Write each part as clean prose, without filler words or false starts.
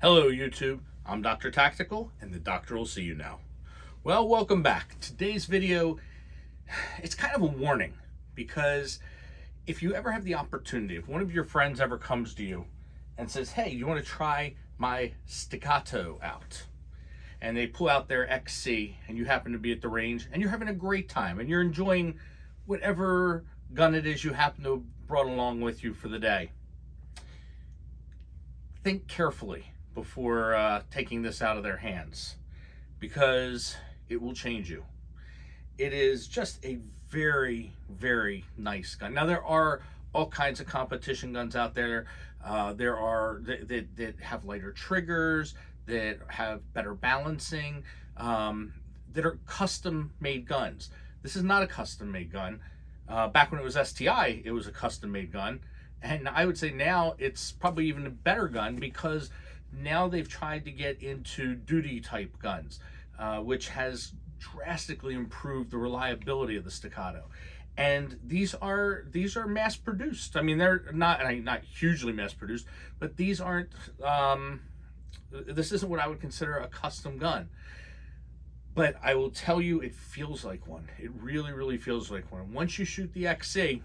Hello YouTube, I'm Dr. Tactical and the doctor will see you now. Well, welcome back. Today's video, it's kind of a warning because if you ever have the opportunity, if one of your friends ever comes to you and says, hey, you want to try my Staccato out? And they pull out their XC and you happen to be at the range and you're having a great time and you're enjoying whatever gun it is you happen to have brought along with you for the day. Think carefully before taking this out of their hands, because it will change you. It is just a very, very nice gun. Now, there are all kinds of competition guns out there. There are that have lighter triggers, that have better balancing, that are custom-made guns. This is not a custom-made gun. Back when it was STI, it was a custom-made gun. And I would say now it's probably even a better gun because now they've tried to get into duty type guns, which has drastically improved the reliability of the Staccato. And these are mass produced. I mean, they're not hugely mass produced, but these aren't, this isn't what I would consider a custom gun. But I will tell you, it feels like one. It really, really feels like one. Once you shoot the XC,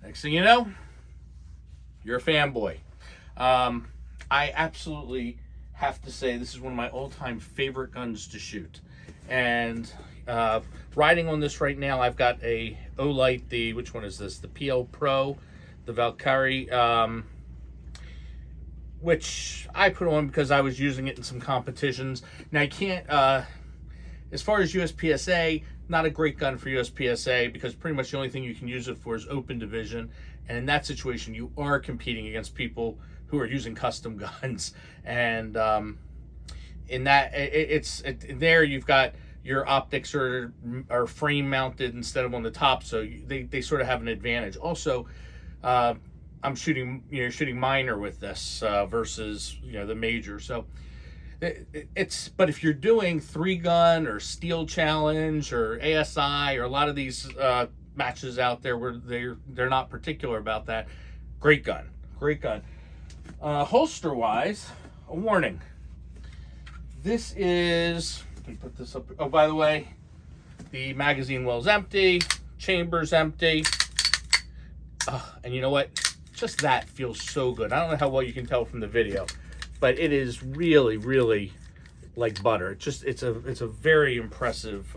next thing you know, you're a fanboy. I absolutely have to say this is one of my all-time favorite guns to shoot. And riding on this right now, I've got a Olight, which one is this? The PL-PRO, the Valkyrie, which I put on because I was using it in some competitions. Now I can't, as far as USPSA, not a great gun for USPSA because pretty much the only thing you can use it for is open division. And in that situation, you are competing against people who are using custom guns. And in that, there you've got your optics are frame mounted instead of on the top, so they sort of have an advantage. Also, I'm shooting minor with this versus the major. So but if you're doing 3-gun or steel challenge or ASI or a lot of these matches out there where they're not particular about that, great gun. Holster wise, a warning. This is, let me put this up. Oh, by the way, the magazine well's empty, chamber's empty. And you know what? Just that feels so good. I don't know how well you can tell from the video, but it is really, really like butter. It's a very impressive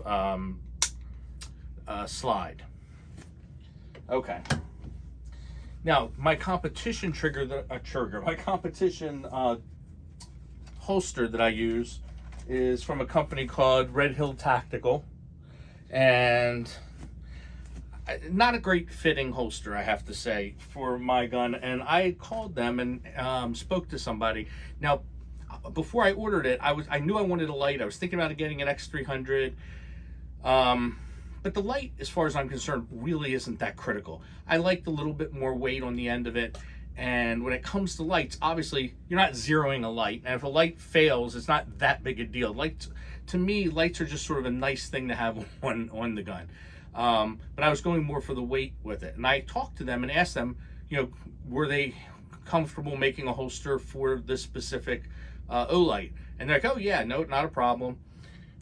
slide. Okay. Now my competition my competition holster that I use is from a company called Red Hill Tactical, and not a great fitting holster, I have to say, for my gun. And I called them and spoke to somebody. Now, before I ordered it, I knew I wanted a light. I was thinking about getting an X300. But the light, as far as I'm concerned, really isn't that critical. I like the little bit more weight on the end of it. And when it comes to lights, obviously, you're not zeroing a light. And if a light fails, it's not that big a deal. To me, lights are just sort of a nice thing to have on the gun. But I was going more for the weight with it. And I talked to them and asked them, were they comfortable making a holster for this specific Olight? And they're like, oh yeah, no, not a problem.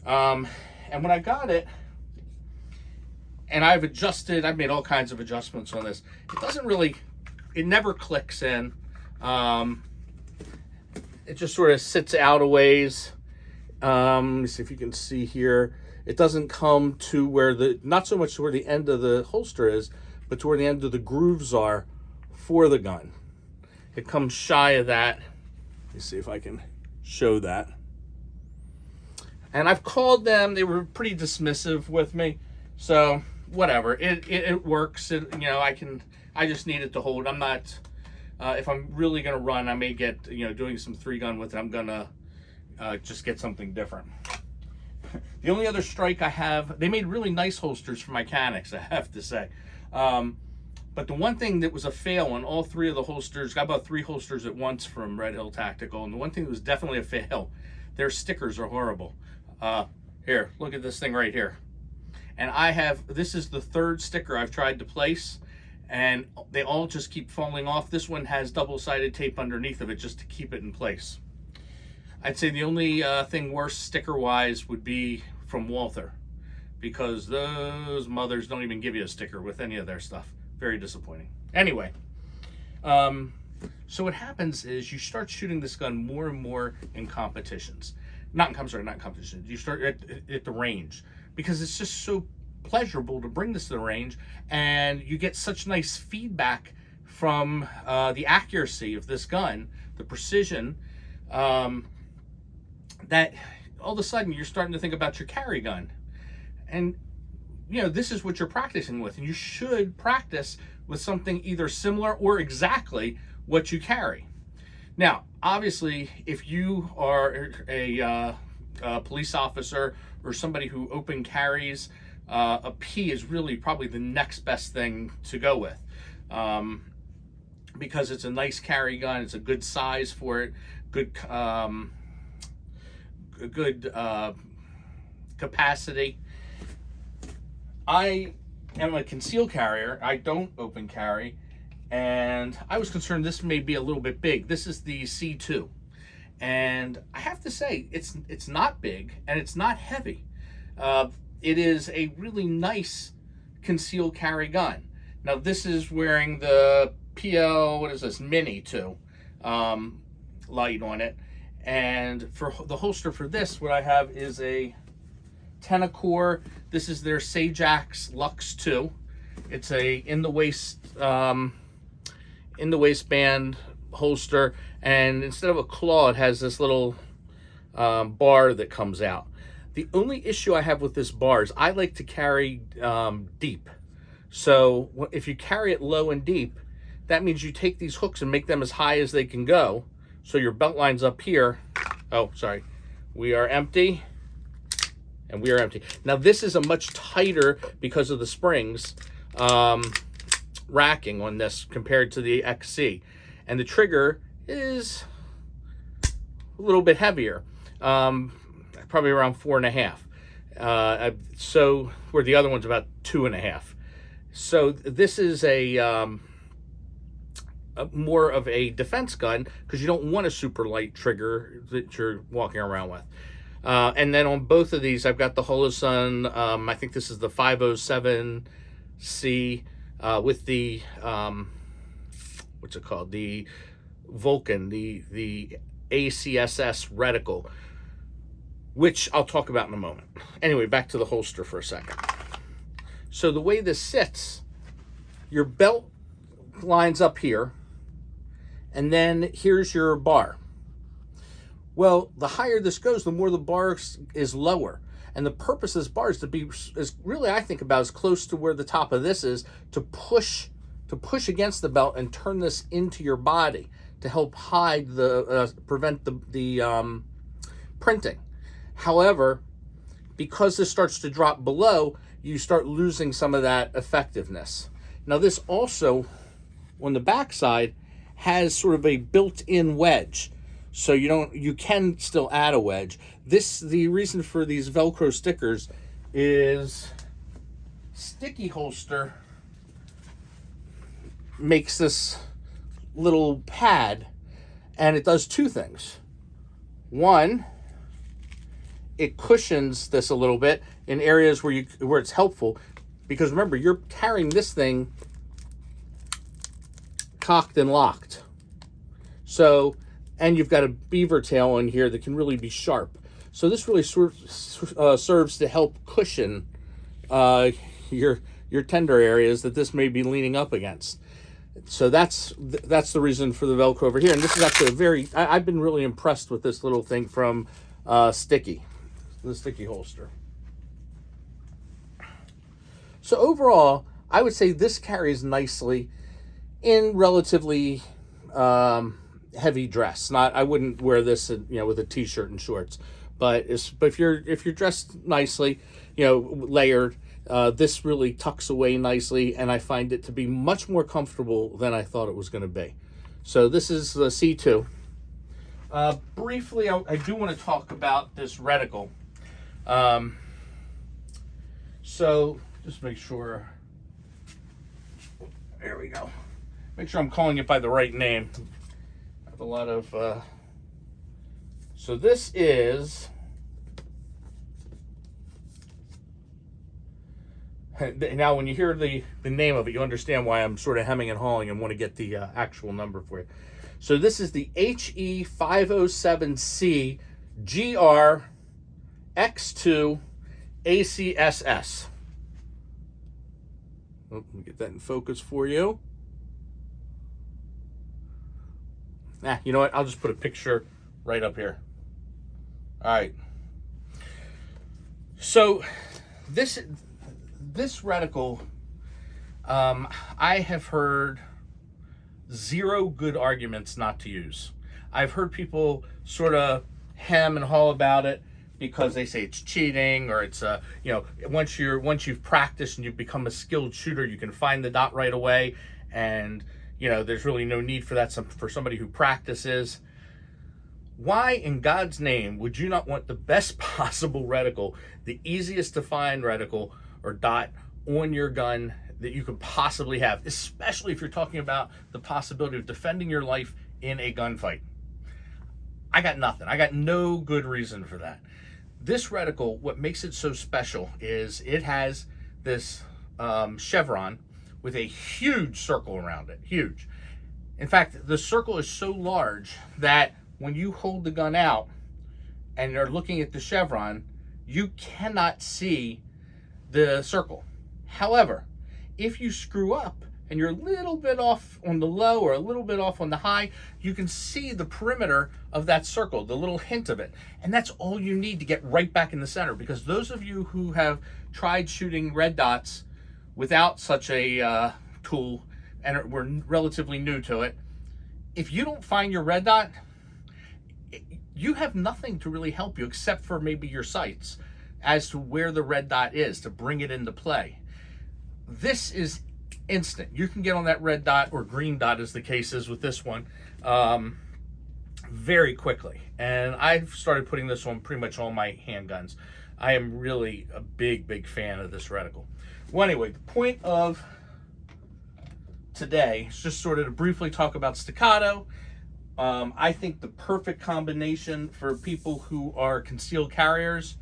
And when I got it, and I've made all kinds of adjustments on this. It never clicks in. It just sort of sits out a ways. Let me see if you can see here. It doesn't come to where not so much to where the end of the holster is, but to where the end of the grooves are for the gun. It comes shy of that. Let me see if I can show that. And I've called them. They were pretty dismissive with me. So whatever, it works. I just need it to hold. I'm not, if I'm really gonna run, I may get, doing some 3-gun with it. I'm gonna just get something different. The only other strike I have, they made really nice holsters for mechanics, I have to say. But the one thing that was a fail on all 3 of the holsters, I bought 3 holsters at once from Red Hill Tactical, and the one thing that was definitely a fail, their stickers are horrible. Here, look at this thing right here. And this is the 3rd sticker I've tried to place, and they all just keep falling off. This one has double-sided tape underneath of it just to keep it in place. I'd say the only thing worse sticker-wise would be from Walther, because those mothers don't even give you a sticker with any of their stuff. Very disappointing. Anyway, so what happens is you start shooting this gun more and more in competitions. Not in competitions. You start at the range, because it's just so pleasurable to bring this to the range, and you get such nice feedback from the accuracy of this gun, the precision, that all of a sudden you're starting to think about your carry gun. And you know, this is what you're practicing with, and you should practice with something either similar or exactly what you carry. Now, obviously, if you are a police officer or somebody who open carries, a P is really probably the next best thing to go with, because it's a nice carry gun. It's a good size for it, good capacity. I am a concealed carrier. I don't open carry, and I was concerned this may be a little bit big. This is the C2, and I have to say it's not big and it's not heavy. It is a really nice concealed carry gun. Now this is wearing the PL-MINI 2 light on it, and for the holster for this, what I have is a Tenicore. This is their SAGAX LUX 2. It's a in the waistband holster, and instead of a claw, it has this little bar that comes out. The only issue I have with this bar is I like to carry deep. So if you carry it low and deep, that means you take these hooks and make them as high as they can go. So your belt line's up here. Oh, sorry. We are empty. And we are empty. Now this is a much tighter, because of the springs, racking on this compared to the XC. And the trigger is a little bit heavier. Probably around 4.5. So where the other one's about 2.5. So this is a more of a defense gun, because you don't want a super light trigger that you're walking around with. And then on both of these, I've got the Holosun, I think this is the 507C, with the, what's it called? The Vulcan, the ACSS reticle, which I'll talk about in a moment. Anyway, back to the holster for a second. So the way this sits, your belt lines up here, and then here's your bar. Well, the higher this goes, the more the bar is lower. And the purpose of this bar is to be, is really, I think, about as close to where the top of this is, to push against the belt and turn this into your body to help hide the, prevent the printing. However, because this starts to drop below, you start losing some of that effectiveness. Now this also, on the back side, has sort of a built-in wedge. So you can still add a wedge. The reason for these Velcro stickers is sticky holster makes this little pad, and it does two things. One, it cushions this a little bit in areas where it's helpful, because remember, you're carrying this thing cocked and locked. So, and you've got a beaver tail in here that can really be sharp. So this really serves to help cushion your tender areas that this may be leaning up against. So that's the reason for the Velcro over here. And this is actually I've been really impressed with this little thing from Sticky, the Sticky holster. So overall, I would say this carries nicely in relatively heavy dress. I wouldn't wear this, with a t-shirt and shorts. But if you're dressed nicely, layered, this really tucks away nicely, and I find it to be much more comfortable than I thought it was going to be. So this is the C2. Briefly, I do want to talk about this reticle. So just make sure There we go. Make sure I'm calling it by the right name. I have a lot of, so this is, now when you hear the name of it, you understand why I'm sort of hemming and hawing and want to get the actual number for you. So this is the HE507C-GR-X2-ACSS. Oh, let me get that in focus for you. You know what? I'll just put a picture right up here. All right. So this reticle, I have heard zero good arguments not to use. I've heard people sort of hem and haw about it because they say it's cheating, or it's you know, once you've practiced and you've become a skilled shooter, you can find the dot right away, and you know, there's really no need for that for somebody who practices. Why in God's name would you not want the best possible reticle, the easiest to find reticle or dot on your gun that you could possibly have, especially if you're talking about the possibility of defending your life in a gunfight? I got nothing. I got no good reason for that. This reticle, what makes it so special is it has this chevron with a huge circle around it, huge. In fact, the circle is so large that when you hold the gun out and you're looking at the chevron, you cannot see the circle. However, if you screw up and you're a little bit off on the low or a little bit off on the high, you can see the perimeter of that circle, the little hint of it. And that's all you need to get right back in the center, because those of you who have tried shooting red dots without such a tool and were relatively new to it, if you don't find your red dot, you have nothing to really help you except for maybe your sights as to where the red dot is to bring it into play. This is instant. You can get on that red dot, or green dot as the case is with this one, very quickly. And I've started putting this on pretty much all my handguns. I am really a big fan of this reticle. Well, anyway, the point of today is just sort of to briefly talk about Staccato. I think the perfect combination for people who are concealed carriers.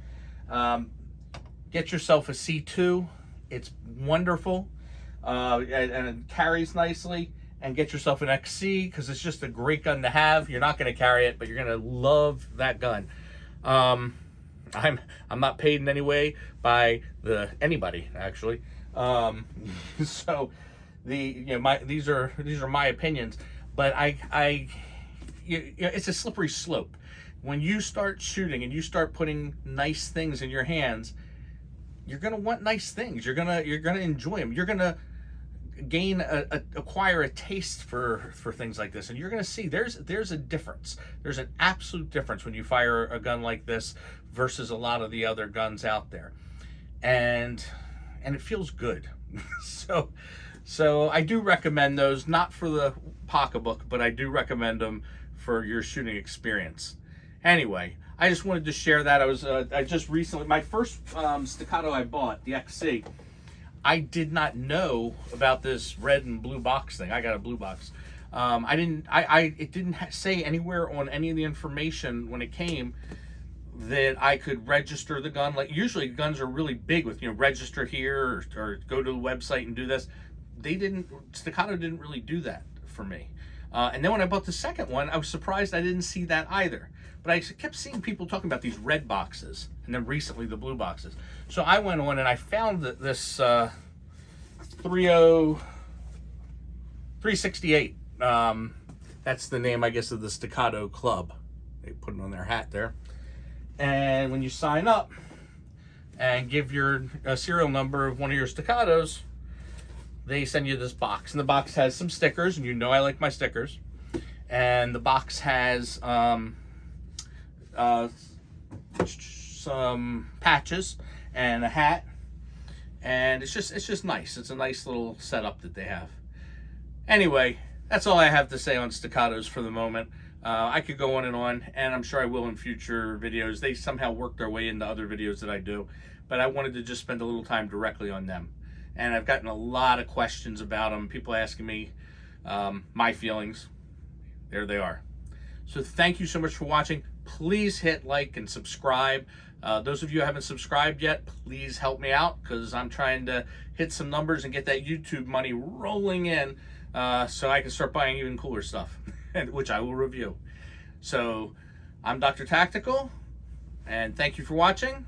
Get yourself a C2. It's wonderful, and it carries nicely. And get yourself an XC, because it's just a great gun to have. You're not going to carry it, but you're going to love that gun. I'm not paid in any way by anybody actually. So these are my opinions, but it's a slippery slope. When you start shooting and you start putting nice things in your hands, you're gonna want nice things. You're gonna enjoy them. You're gonna acquire a taste for things like this, and you're gonna see there's a difference. There's an absolute difference when you fire a gun like this versus a lot of the other guns out there, and it feels good. So I do recommend those, not for the pocketbook, but I do recommend them for your shooting experience. Anyway, I just wanted to share that. I just recently, my first Staccato I bought, the XC, I did not know about this red and blue box thing. I got a blue box. It didn't say anywhere on any of the information when it came that I could register the gun. Like usually guns are really big with, register here or go to the website and do this. Staccato didn't really do that for me. And then when I bought the second one, I was surprised I didn't see that either. But I kept seeing people talking about these red boxes, and then recently the blue boxes. So I went on and I found this 368. That's the name, I guess, of the Staccato Club. They put it on their hat there. And when you sign up and give your serial number of one of your Staccatos, they send you this box. And the box has some stickers, and I like my stickers. And the box has some patches and a hat, and it's just nice. It's a nice little setup that they have. Anyway, that's all I have to say on Staccatos for the moment. I could go on, and I'm sure I will in future videos. They somehow work their way into other videos that I do, but I wanted to just spend a little time directly on them. and I've gotten a lot of questions about them. People asking me my feelings. There they are. So thank you so much for watching. Please hit like and subscribe. Those of you who haven't subscribed yet, please help me out, because I'm trying to hit some numbers and get that YouTube money rolling in, so I can start buying even cooler stuff, which I will review. So I'm Dr. Tactical, and thank you for watching.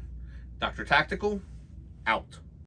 Dr. Tactical, out.